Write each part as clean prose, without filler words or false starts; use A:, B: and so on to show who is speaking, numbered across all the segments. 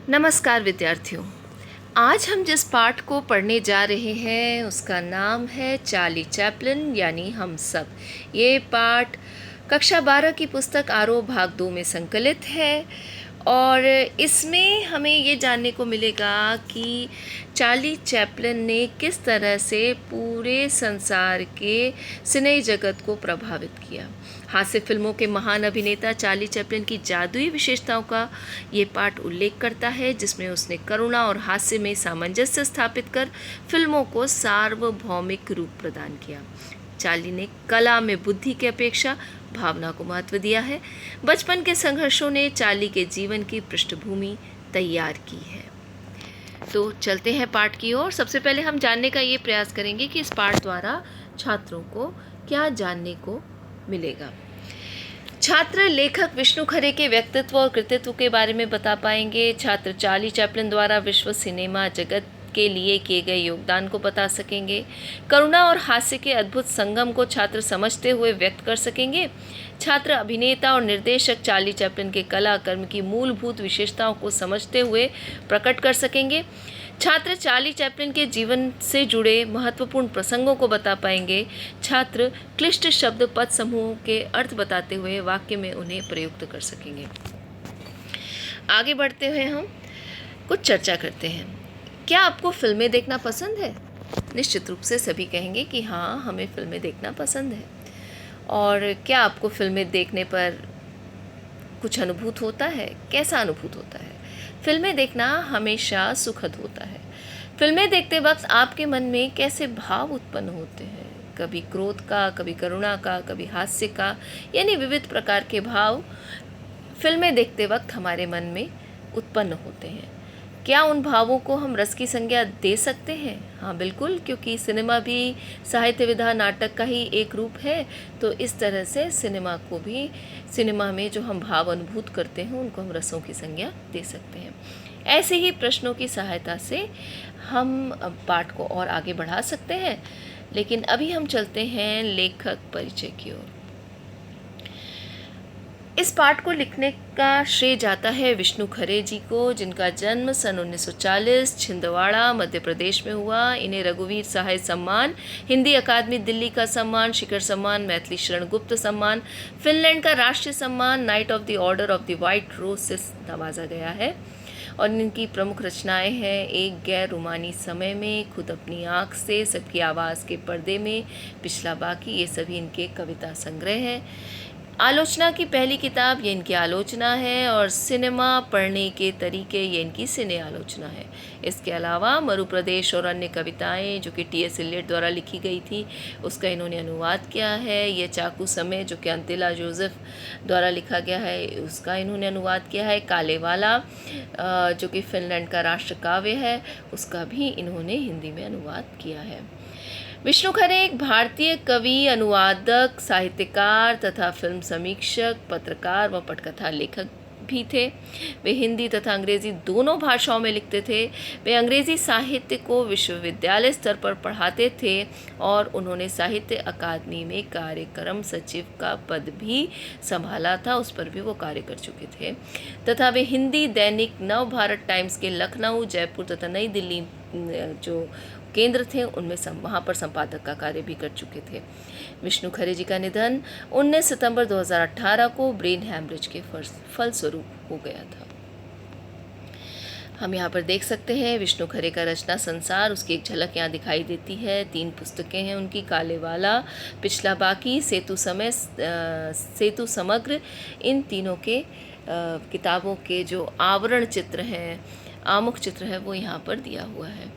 A: नमस्कार विद्यार्थियों। आज हम जिस पाठ को पढ़ने जा रहे हैं उसका नाम है चार्ली चैपलिन यानी हम सब। ये पाठ कक्षा 12 की पुस्तक आरोह भाग 2 में संकलित है और इसमें हमें ये जानने को मिलेगा कि चार्ली चैपलिन ने किस तरह से पूरे संसार के सिने जगत को प्रभावित किया। हास्य फिल्मों के महान अभिनेता चार्ली चैपलिन की जादुई विशेषताओं का ये पाठ उल्लेख करता है, जिसमें उसने करुणा और हास्य में सामंजस्य स्थापित कर फिल्मों को सार्वभौमिक रूप प्रदान किया। चार्ली ने कला में बुद्धि की अपेक्षा भावना को महत्व दिया है। बचपन के संघर्षों ने चार्ली के जीवन की पृष्ठभूमि तैयार की है। तो चलते हैं पाठ की ओर। सबसे पहले हम जानने का ये प्रयास करेंगे कि इस पाठ द्वारा छात्रों को क्या जानने को मिलेगा। छात्र लेखक विष्णु खरे के व्यक्तित्व और कृतित्व के बारे में बता पाएंगे। छात्र चार्ली चैपलिन द्वारा विश्व सिनेमा जगत के लिए किए गए योगदान को बता सकेंगे। करुणा और हास्य के अद्भुत संगम को छात्र समझते हुए व्यक्त कर सकेंगे। छात्र अभिनेता और निर्देशक चार्ली चैपलिन के कला कर्म की मूलभूत विशेषताओं को समझते हुए प्रकट कर सकेंगे। छात्र चार्ली चैपलिन के जीवन से जुड़े महत्वपूर्ण प्रसंगों को बता पाएंगे। छात्र क्लिष्ट शब्द पद समूह के अर्थ बताते हुए वाक्य में उन्हें प्रयुक्त कर सकेंगे। आगे बढ़ते हुए हम कुछ चर्चा करते हैं। क्या आपको फिल्में देखना पसंद है? निश्चित रूप से सभी कहेंगे कि हाँ, हमें फिल्में देखना पसंद है। और क्या आपको फिल्में देखने पर कुछ अनुभूत होता है? कैसा अनुभूत होता है? फिल्में देखना हमेशा सुखद होता है। फिल्में देखते वक्त आपके मन में कैसे भाव उत्पन्न होते हैं? कभी क्रोध का, कभी करुणा का, कभी हास्य का, यानी विविध प्रकार के भाव फिल्में देखते वक्त हमारे मन में उत्पन्न होते हैं। क्या उन भावों को हम रस की संज्ञा दे सकते हैं? हाँ बिल्कुल, क्योंकि सिनेमा भी साहित्य विधा नाटक का ही एक रूप है। तो इस तरह से सिनेमा में जो हम भाव अनुभूत करते हैं उनको हम रसों की संज्ञा दे सकते हैं। ऐसे ही प्रश्नों की सहायता से हम पाठ को और आगे बढ़ा सकते हैं। लेकिन अभी हम चलते हैं लेखक परिचय की ओर। इस पाठ को लिखने का श्रेय जाता है विष्णु खरे जी को, जिनका जन्म सन 1940 छिंदवाड़ा मध्य प्रदेश में हुआ। इन्हें रघुवीर सहाय सम्मान, हिंदी अकादमी दिल्ली का सम्मान, शिखर सम्मान, मैथिली शरण गुप्त सम्मान, फिनलैंड का राष्ट्रीय सम्मान, knight of the Order of the White Rose से नवाजा गया है। और इनकी प्रमुख रचनाएं हैं एक गैर रोमानी समय में, खुद अपनी आँख से, सबकी आवाज़ के पर्दे में, पिछला बाकी, ये सभी इनके कविता संग्रह हैं। आलोचना की पहली किताब ये इनकी आलोचना है और सिनेमा पढ़ने के तरीके ये इनकी सिने आलोचना है। इसके अलावा मरुप्रदेश और अन्य कविताएं जो कि टी.एस. इलियट द्वारा लिखी गई थी उसका इन्होंने अनुवाद किया है। ये चाकू समय जो कि अंतिला जोसेफ द्वारा लिखा गया है उसका इन्होंने अनुवाद किया है। कालेवाला जो कि फिनलैंड का राष्ट्र काव्य है उसका भी इन्होंने हिंदी में अनुवाद किया है। विष्णु खरे एक भारतीय कवि, अनुवादक, साहित्यकार तथा फिल्म समीक्षक, पत्रकार व पटकथा लेखक भी थे। वे हिंदी तथा अंग्रेज़ी दोनों भाषाओं में लिखते थे। वे अंग्रेज़ी साहित्य को विश्वविद्यालय स्तर पर पढ़ाते थे और उन्होंने साहित्य अकादमी में कार्यक्रम सचिव का पद भी संभाला था, उस पर भी वो कार्य कर चुके थे। तथा वे हिंदी दैनिक नव भारत टाइम्स के लखनऊ, जयपुर तथा नई दिल्ली जो केंद्र थे उनमें वहाँ पर संपादक का कार्य भी कर चुके थे। विष्णु खरे जी का निधन 19 सितंबर 2018 को ब्रेन हैमरेज के फलस्वरूप हो गया था। हम यहाँ पर देख सकते हैं विष्णु खरे का रचना संसार, उसकी एक झलक यहाँ दिखाई देती है। 3 पुस्तकें हैं उनकी, कालेवाला, पिछला बाकी, सेतु समग्र। इन तीनों के किताबों के जो आवरण चित्र हैं, आमुख चित्र है, वो यहाँ पर दिया हुआ है।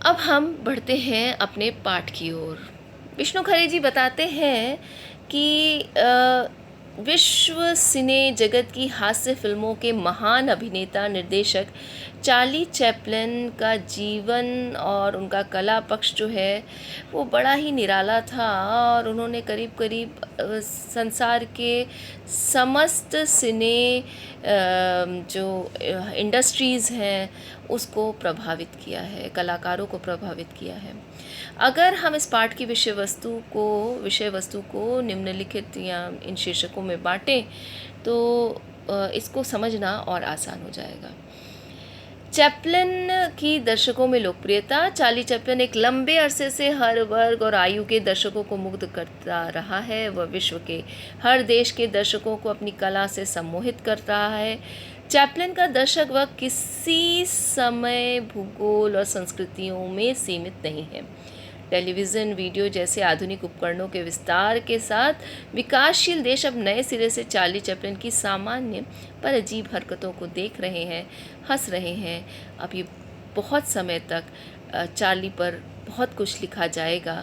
A: अब हम बढ़ते हैं अपने पाठ की ओर। विष्णु खरे जी बताते हैं कि विश्व सिने जगत की हास्य फिल्मों के महान अभिनेता निर्देशक चार्ली चैपलिन का जीवन और उनका कला पक्ष जो है वो बड़ा ही निराला था और उन्होंने करीब करीब संसार के समस्त सिने जो इंडस्ट्रीज़ हैं उसको प्रभावित किया है, कलाकारों को प्रभावित किया है। अगर हम इस पाठ की विषय वस्तु को निम्नलिखित या इन शीर्षकों में बांटें तो इसको समझना और आसान हो जाएगा। चैपलिन की दर्शकों में लोकप्रियता। चार्ली चैपलिन एक लंबे अरसे से हर वर्ग और आयु के दर्शकों को मुग्ध करता रहा है। वह विश्व के हर देश के दर्शकों को अपनी कला से सम्मोहित कर रहा है। चैपलिन का दर्शक वह किसी समय, भूगोल और संस्कृतियों में सीमित नहीं है। टेलीविज़न, वीडियो जैसे आधुनिक उपकरणों के विस्तार के साथ विकासशील देश अब नए सिरे से चार्ली चैपलिन की सामान्य पर अजीब हरकतों को देख रहे हैं, हंस रहे हैं। अब ये बहुत समय तक चार्ली पर बहुत कुछ लिखा जाएगा,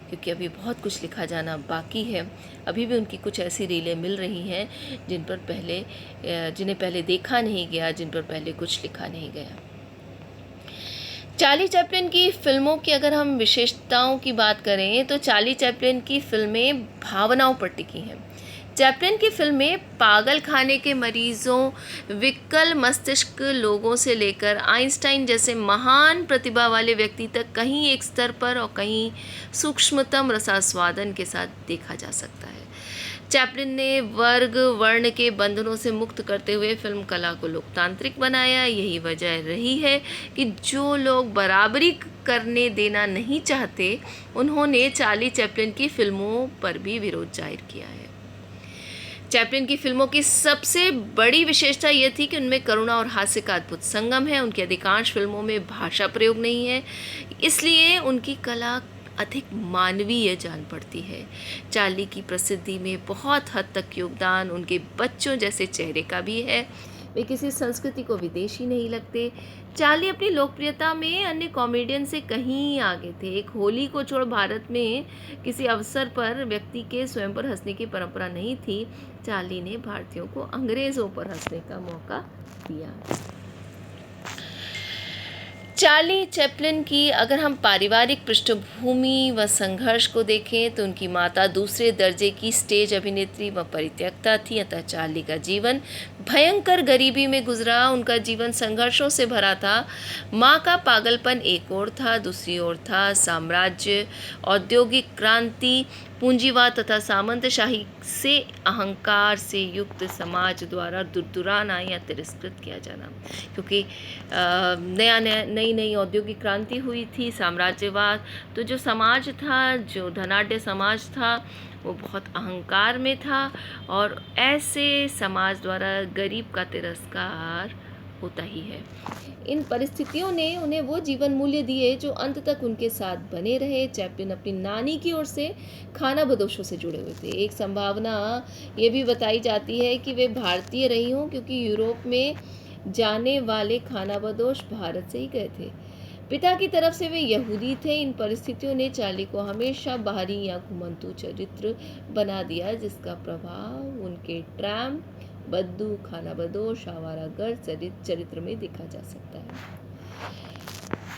A: क्योंकि अभी बहुत कुछ लिखा जाना बाकी है। अभी भी उनकी कुछ ऐसी रीलें मिल रही हैं जिन्हें पहले देखा नहीं गया, जिन पर पहले कुछ लिखा नहीं गया। चार्ली चैपलिन की फिल्मों की अगर हम विशेषताओं की बात करें तो चार्ली चैपलिन की फिल्में भावनाओं पर टिकी हैं। चैपलिन की फिल्में पागल खाने के मरीजों, विकल मस्तिष्क लोगों से लेकर आइंस्टाइन जैसे महान प्रतिभा वाले व्यक्ति तक कहीं एक स्तर पर और कहीं सूक्ष्मतम रसास्वादन के साथ देखा जा सकता है। चैपलिन ने वर्ग वर्ण के बंधनों से मुक्त करते हुए फिल्म कला को लोकतांत्रिक बनाया। यही वजह रही है कि जो लोग बराबरी करने देना नहीं चाहते, उन्होंने चार्ली चैपलिन की फिल्मों पर भी विरोध जाहिर किया है। चैपलिन की फिल्मों की सबसे बड़ी विशेषता यह थी कि उनमें करुणा और हास्य का अद्भुत संगम है। उनकी अधिकांश फिल्मों में भाषा प्रयोग नहीं है, इसलिए उनकी कला अधिक मानवीय जान पड़ती है। चार्ली की प्रसिद्धि में बहुत हद तक योगदान उनके बच्चों जैसे चेहरे का भी है। वे किसी संस्कृति को विदेशी नहीं लगते। चार्ली अपनी लोकप्रियता में अन्य कॉमेडियन से कहीं आगे थे। एक होली को छोड़ भारत में किसी अवसर पर व्यक्ति के स्वयं पर हंसने की परंपरा नहीं थी। चार्ली ने भारतीयों को अंग्रेज़ों पर हंसने का मौका दिया। चार्ली चैपलिन की अगर हम पारिवारिक पृष्ठभूमि व संघर्ष को देखें तो उनकी माता दूसरे दर्जे की स्टेज अभिनेत्री व परित्यक्ता थी, अतः चार्ली का जीवन भयंकर गरीबी में गुजरा। उनका जीवन संघर्षों से भरा था। माँ का पागलपन एक ओर था, दूसरी ओर था साम्राज्य, औद्योगिक क्रांति, पूंजीवाद तथा सामंतशाही से अहंकार से युक्त समाज द्वारा दुराना या तिरस्कृत किया जाना। क्योंकि नई नई औद्योगिक क्रांति हुई थी, साम्राज्यवाद, तो जो समाज था, जो धनाढ्य समाज था, वो बहुत अहंकार में था और ऐसे समाज द्वारा गरीब का तिरस्कार होता ही है। इन परिस्थितियों ने उन्हें वो जीवन मूल्य दिए जो अंत तक उनके साथ बने रहे। चैपलिन अपनी नानी की ओर से खानाबदोशों से जुड़े हुए थे। एक संभावना ये भी बताई जाती है कि वे भारतीय रही हों, क्योंकि यूरोप में जाने वाले खानाबदोश भारत से ही गए थे। पिता की तरफ से वे यहूदी थे। इन परिस्थितियों ने चार्ली को हमेशा बाहरी या घुमंतू चरित्र बना दिया, जिसका प्रभाव उनके ट्रैम्प, बद्दू, खानाबदोश, आवारागर्द चरित्र में देखा जा सकता है।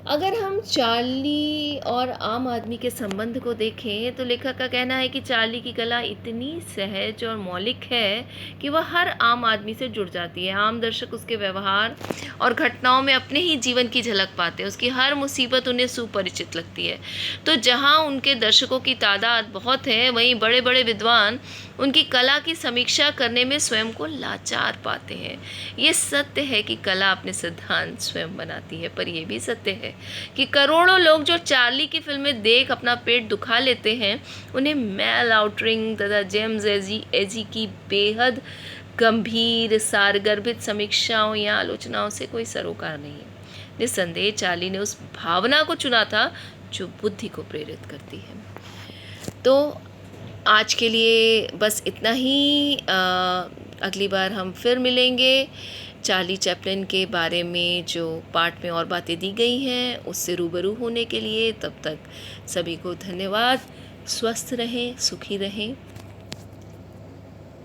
A: अगर हम चार्ली और आम आदमी के संबंध को देखें तो लेखक का कहना है कि चार्ली की कला इतनी सहज और मौलिक है कि वह हर आम आदमी से जुड़ जाती है। आम दर्शक उसके व्यवहार और घटनाओं में अपने ही जीवन की झलक पाते हैं। उसकी हर मुसीबत उन्हें सुपरिचित लगती है। तो जहां उनके दर्शकों की तादाद बहुत है, वहीं बड़े बड़े विद्वान उनकी कला की समीक्षा करने में स्वयं को लाचार पाते हैं। ये सत्य है कि कला अपने सिद्धांत स्वयं बनाती है, पर यह भी सत्य है कि करोड़ों लोग जो चार्ली की फिल्में देख अपना पेट दुखा लेते हैं, उन्हें मेल आउटरिंग तथा जेम्स एजी की बेहद गंभीर सारगर्भित समीक्षाओं या आलोचनाओं से कोई सरोकार नहीं है। निस्संदेह चार्ली ने उस भावना को चुना था जो बुद्धि को प्रेरित करती है। तो आज के लिए बस इतना ही। अगली बार हम फिर मिलेंगे। चार्ली चैपलिन के बारे में जो पाठ में और बातें दी गई हैं उससे रूबरू होने के लिए। तब तक सभी को धन्यवाद। स्वस्थ रहें, सुखी रहें।